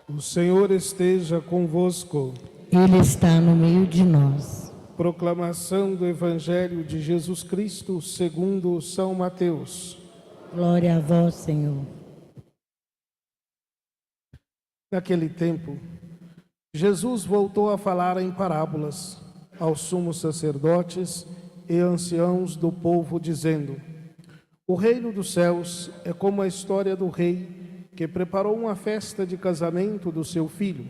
O Senhor esteja convosco. Ele está no meio de nós. Proclamação do Evangelho de Jesus Cristo segundo São Mateus. Glória a vós, Senhor. Naquele tempo, Jesus voltou a falar em parábolas aos sumos sacerdotes e anciãos do povo, dizendo: O reino dos céus é como a história do rei que preparou uma festa de casamento do seu filho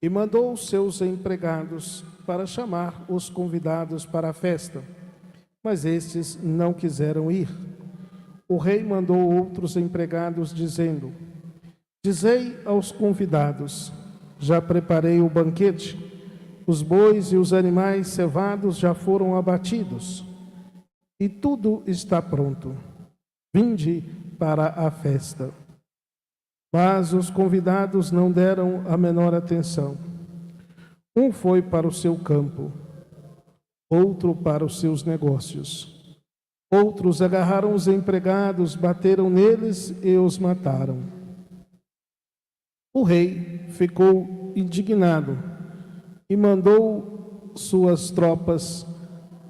e mandou os seus empregados para chamar os convidados para a festa. Mas estes não quiseram ir. O rei mandou outros empregados, dizendo: Dizei aos convidados: Já preparei o banquete, os bois e os animais cevados já foram abatidos, e tudo está pronto. Vinde para a festa. Mas os convidados não deram a menor atenção. Um foi para o seu campo, outro para os seus negócios. Outros agarraram os empregados, bateram neles e os mataram. O rei ficou indignado e mandou suas tropas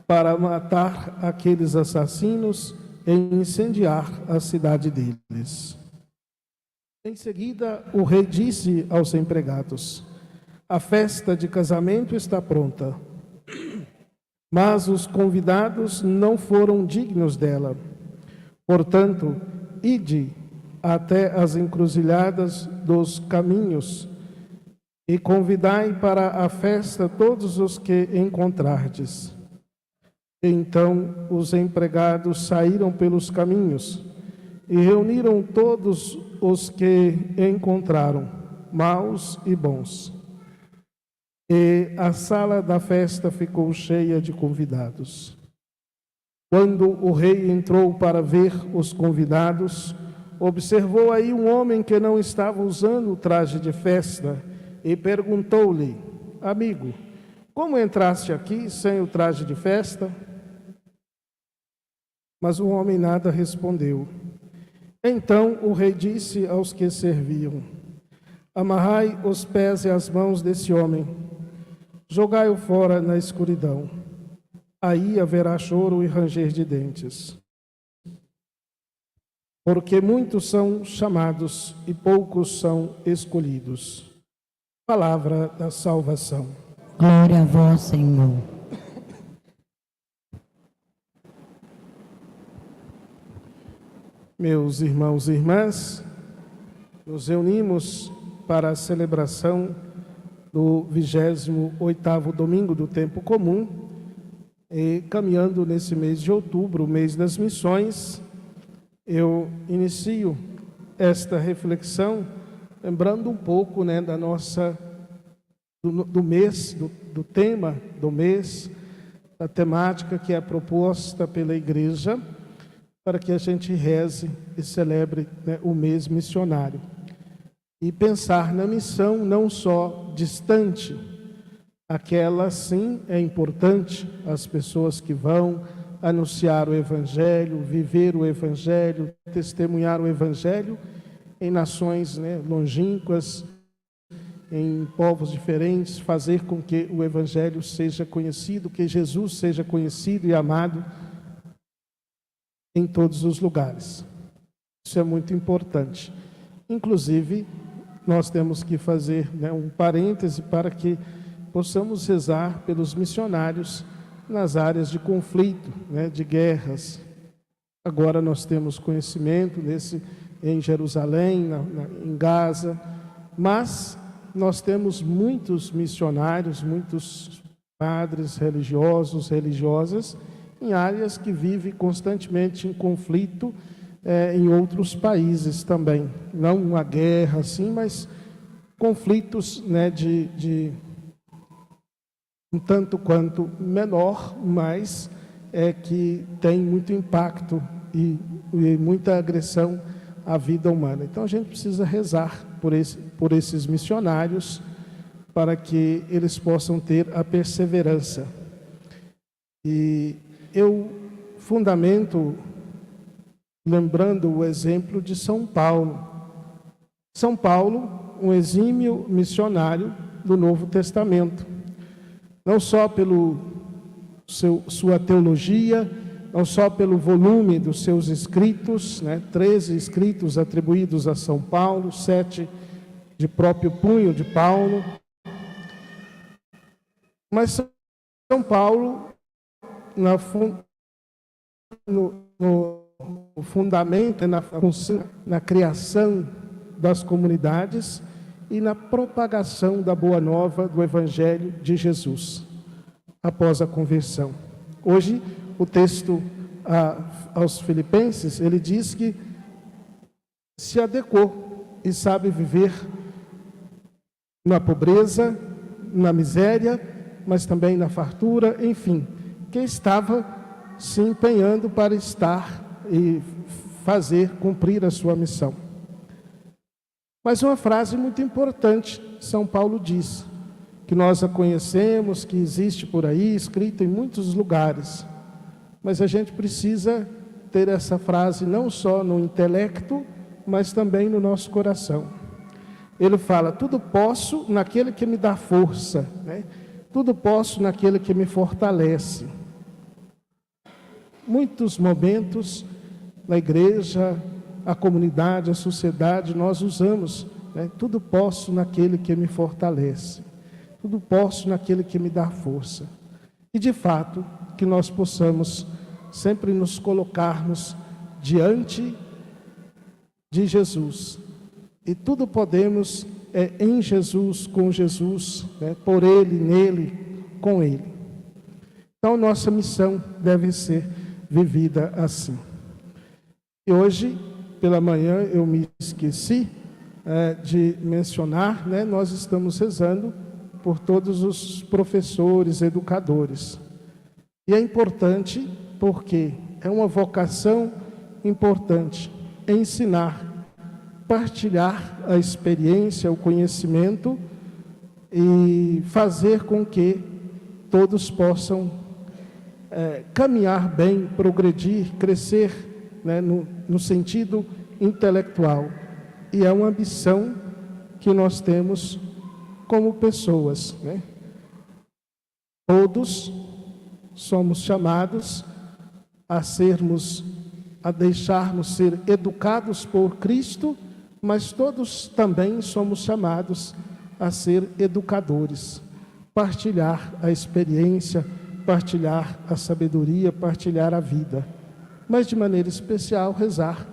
para matar aqueles assassinos e incendiar a cidade deles. Em seguida, o rei disse aos empregados: A festa de casamento está pronta, mas os convidados não foram dignos dela. Portanto, ide até as encruzilhadas dos caminhos e convidai para a festa todos os que encontrardes. Então os empregados saíram pelos caminhos e reuniram todos os que encontraram, maus e bons. E a sala da festa ficou cheia de convidados. Quando o rei entrou para ver os convidados, observou aí um homem que não estava usando o traje de festa e perguntou-lhe: Amigo, como entraste aqui sem o traje de festa? Mas o homem nada respondeu. Então o rei disse aos que serviam: Amarrai os pés e as mãos desse homem, jogai-o fora na escuridão. Aí haverá choro e ranger de dentes. Porque muitos são chamados e poucos são escolhidos. Palavra da salvação. Glória a vós, Senhor. Meus irmãos e irmãs, nos reunimos para a celebração do 28º domingo do tempo comum e caminhando nesse mês de outubro, o mês das missões, eu inicio esta reflexão lembrando um pouco, da nossa do mês, do tema do mês, da temática que é proposta pela Igreja, para que a gente reze e celebre o mês missionário. E pensar na missão não só distante, aquela sim é importante, as pessoas que vão anunciar o Evangelho, viver o Evangelho, testemunhar o Evangelho em nações longínquas, em povos diferentes, fazer com que o Evangelho seja conhecido, que Jesus seja conhecido e amado em todos os lugares. Isso é muito importante. Inclusive, nós temos que fazer um parêntese para que possamos rezar pelos missionários nas áreas de conflito, de guerras. Agora nós temos conhecimento em Jerusalém, em Gaza, mas nós temos muitos missionários, muitos padres religiosos, religiosas, em áreas que vivem constantemente em conflito em outros países também. Não uma guerra assim, mas conflitos de um tanto quanto menor, mas que tem muito impacto e muita agressão à vida humana. Então a gente precisa rezar por esses missionários para que eles possam ter a perseverança. E eu fundamento lembrando o exemplo de São Paulo. São Paulo, um exímio missionário do Novo Testamento, não só pelo sua teologia, não só pelo volume dos seus escritos, 13 escritos atribuídos a São Paulo, 7 de próprio punho de Paulo, mas São Paulo, no fundamento, na criação das comunidades e na propagação da boa nova do Evangelho de Jesus, após a conversão. Hoje, o texto aos Filipenses, ele diz que se adequou e sabe viver na pobreza, na miséria, mas também na fartura, enfim, que estava se empenhando para estar e cumprir a sua missão. Mas uma frase muito importante, São Paulo diz, que nós a conhecemos, que existe por aí, escrita em muitos lugares, mas a gente precisa ter essa frase não só no intelecto, mas também no nosso coração. Ele fala: tudo posso naquele que me dá força, tudo posso naquele que me fortalece. Muitos momentos na igreja, a comunidade, a sociedade, nós usamos, tudo posso naquele que me fortalece, tudo posso naquele que me dá força. E de fato, que nós possamos sempre nos colocarmos diante de Jesus, e tudo podemos em Jesus, com Jesus, por Ele, nele, com Ele. Então nossa missão deve ser vivida assim. E hoje, pela manhã, eu me esqueci de mencionar, nós estamos rezando por todos os professores, educadores. E é importante porque é uma vocação importante ensinar, partilhar a experiência, o conhecimento e fazer com que todos possam caminhar bem, progredir, crescer, no sentido intelectual. E é uma ambição que nós temos como pessoas, Todos somos chamados a deixarmos ser educados por Cristo, mas todos também somos chamados a ser educadores, partilhar a experiência, partilhar a sabedoria, partilhar a vida. Mas de maneira especial rezar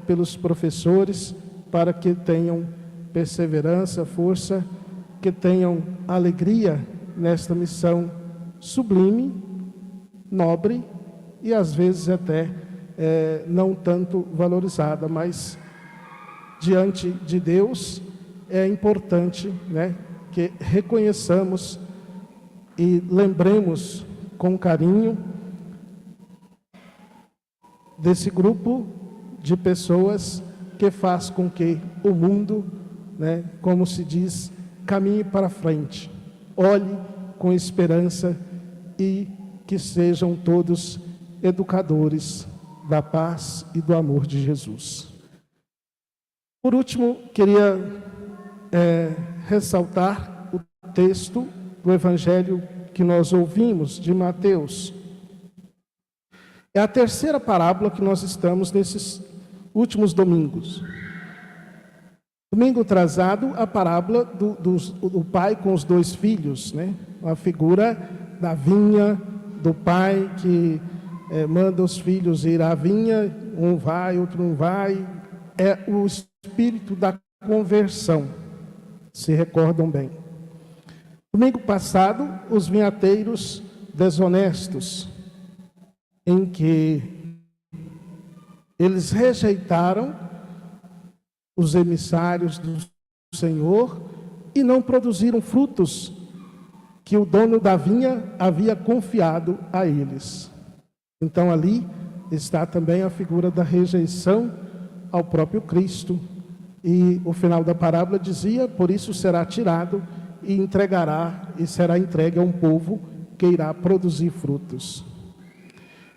pelos professores, para que tenham perseverança, força, que tenham alegria nesta missão sublime, nobre e às vezes até não tanto valorizada, mas diante de Deus é importante, que reconheçamos e lembremos com carinho desse grupo de pessoas que faz com que o mundo, como se diz, caminhe para frente, olhe com esperança e que sejam todos educadores da paz e do amor de Jesus. Por último, queria ressaltar o texto do Evangelho que nós ouvimos, de Mateus. É a terceira parábola que nós estamos nesses últimos domingos. Domingo atrasado, a parábola do pai com os 2 filhos, A figura da vinha, do pai que manda os filhos ir à vinha, um vai, outro não vai. É o espírito da conversão, se recordam bem. Domingo passado, os vinhateiros desonestos, em que eles rejeitaram os emissários do Senhor e não produziram frutos que o dono da vinha havia confiado a eles. Então ali está também a figura da rejeição ao próprio Cristo. E o final da parábola dizia: por isso será tirado e entregará, e será entregue a um povo que irá produzir frutos.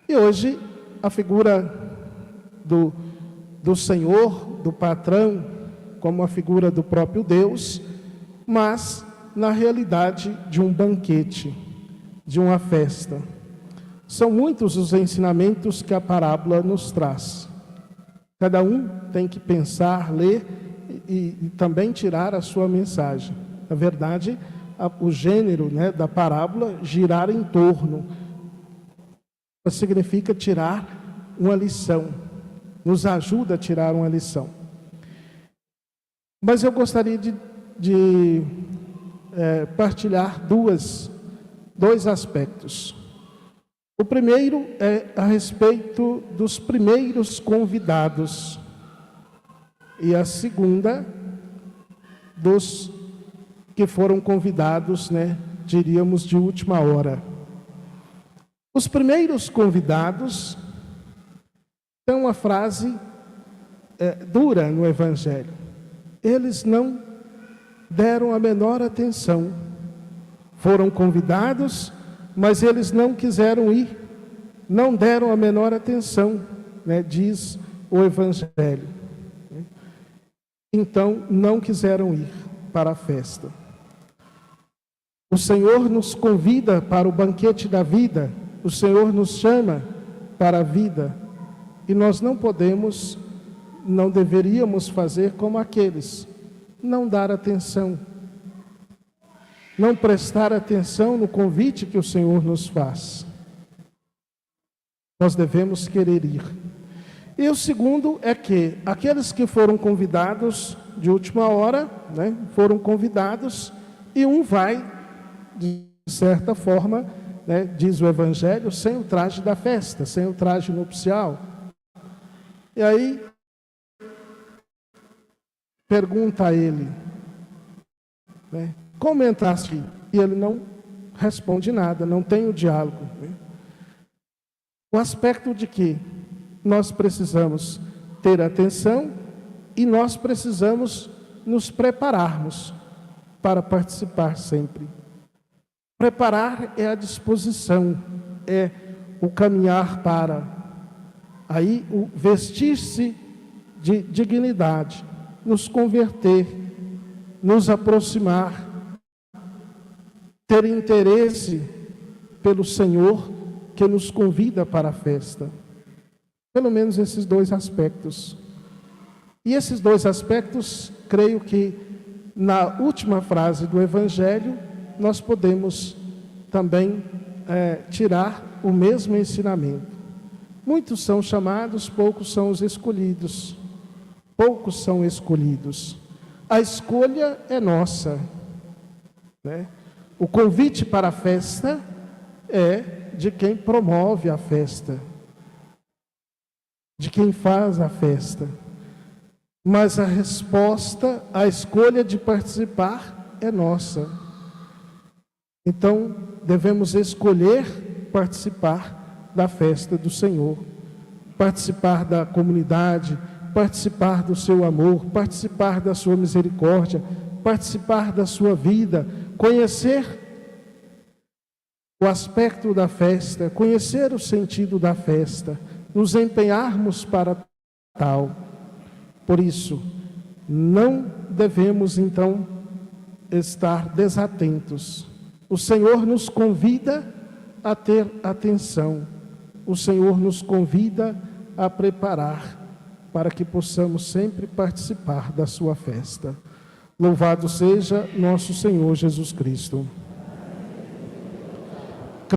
E hoje a figura do Senhor, do patrão, como a figura do próprio Deus, mas na realidade de um banquete, de uma festa. São muitos os ensinamentos que a parábola nos traz. Cada um tem que pensar, ler e também tirar a sua mensagem. Na verdade, o gênero, né, da parábola, girar em torno, significa tirar uma lição, nos ajuda a tirar uma lição. Mas eu gostaria de partilhar dois aspectos. O primeiro é a respeito dos primeiros convidados e a segunda dos que foram convidados, né, diríamos de última hora. Os primeiros convidados têm uma frase dura no Evangelho. Eles não deram a menor atenção. Foram convidados, mas eles não quiseram ir, não deram a menor atenção, né, diz o Evangelho. Então, não quiseram ir para a festa. O Senhor nos convida para o banquete da vida, o Senhor nos chama para a vida, e nós não podemos, não deveríamos fazer como aqueles, não dar atenção, não prestar atenção no convite que o Senhor nos faz. Nós devemos querer ir. E o segundo é que aqueles que foram convidados de última hora, né, foram convidados, e um vai, de certa forma, né, diz o Evangelho, sem o traje da festa, sem o traje nupcial. E aí, pergunta a ele, né, como entraste? E ele não responde nada, não tem o diálogo. Né? O aspecto de que nós precisamos ter atenção e nós precisamos nos prepararmos para participar sempre. Preparar é a disposição, é o caminhar para. Aí o vestir-se de dignidade, nos converter, nos aproximar, ter interesse pelo Senhor que nos convida para a festa. Pelo menos esses dois aspectos. E esses dois aspectos, creio que na última frase do Evangelho, nós podemos também tirar o mesmo ensinamento. Muitos são chamados, poucos são os escolhidos. Poucos são escolhidos. A escolha é nossa, né? O convite para a festa é de quem promove a festa, de quem faz a festa. Mas a resposta, a escolha de participar é nossa. Então, devemos escolher participar da festa do Senhor, participar da comunidade, participar do seu amor, participar da sua misericórdia, participar da sua vida, conhecer o aspecto da festa, conhecer o sentido da festa, nos empenharmos para tal. Por isso, não devemos então estar desatentos. O Senhor nos convida a ter atenção. O Senhor nos convida a preparar para que possamos sempre participar da sua festa. Louvado seja nosso Senhor Jesus Cristo.